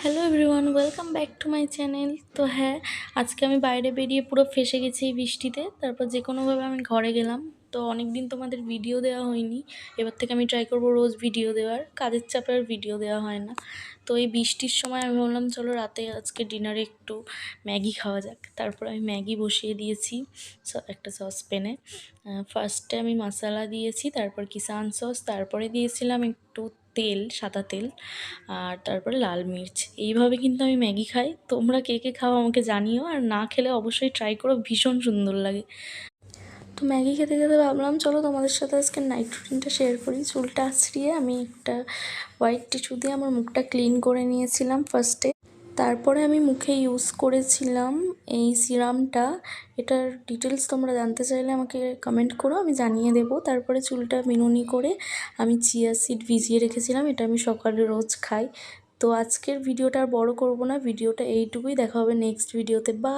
Hello everyone, welcome back to my channel. তো হ্যাঁ, আজকে আমি বাইরে বেরিয়ে পুরো ফেঁসে গেছি এই বৃষ্টিতে। তারপর যে কোনোভাবে আমি ঘরে গেলাম। তো অনেক দিন তোমাদের ভিডিও দেওয়া হয়নি। এবার থেকে আমি ট্রাই করবো রোজ ভিডিও দেওয়ার। কাজের চাপে আর ভিডিও দেওয়া হয় না। তো এই বৃষ্টির সময় আমি ভাবলাম চলো রাতে আজকে ডিনারে একটু ম্যাগি খাওয়া যাক। তারপর আমি ম্যাগি বসিয়ে দিয়েছি একটা সসপ্যানে। ফার্স্টে আমি মশলা দিয়েছি, তারপর কিষান সস, তারপরে দিয়েছিলাম একটু তেল, সাদা তেল, আর তারপরে লাল মির্চ। এইভাবে কিন্তু আমি ম্যাগি খাই। তোমরা কে কে খাও আমাকে জানিও, আর না খেলে অবশ্যই ট্রাই করো, ভীষণ সুন্দর লাগে। তো ম্যাগি খেতে খেতে ভাবলাম চলো তোমাদের সাথে আজকে নাইট রুটিনটা শেয়ার করি। চুলটা আঁচড়িয়ে আমি একটা হোয়াইট টিস্যু দিয়ে আমার মুখটা ক্লিন করে নিয়েছিলাম ফার্স্টে। তারপরে আমি মুখে ইউজ করেছিলাম এই সিরামটা। এটার ডিটেলস তোমরা জানতে চাইলে আমাকে কমেন্ট করো, আমি জানিয়ে দেবো। তারপরে চুলটা মিনুনি করে আমি চিয়া সিড ভিজিয়ে রেখেছিলাম, এটা আমি সকালে রোজ খাই। তো আজকের ভিডিওটা আর বড় করব না, ভিডিওটা এইটুকুই। দেখা হবে নেক্সট ভিডিওতে। বা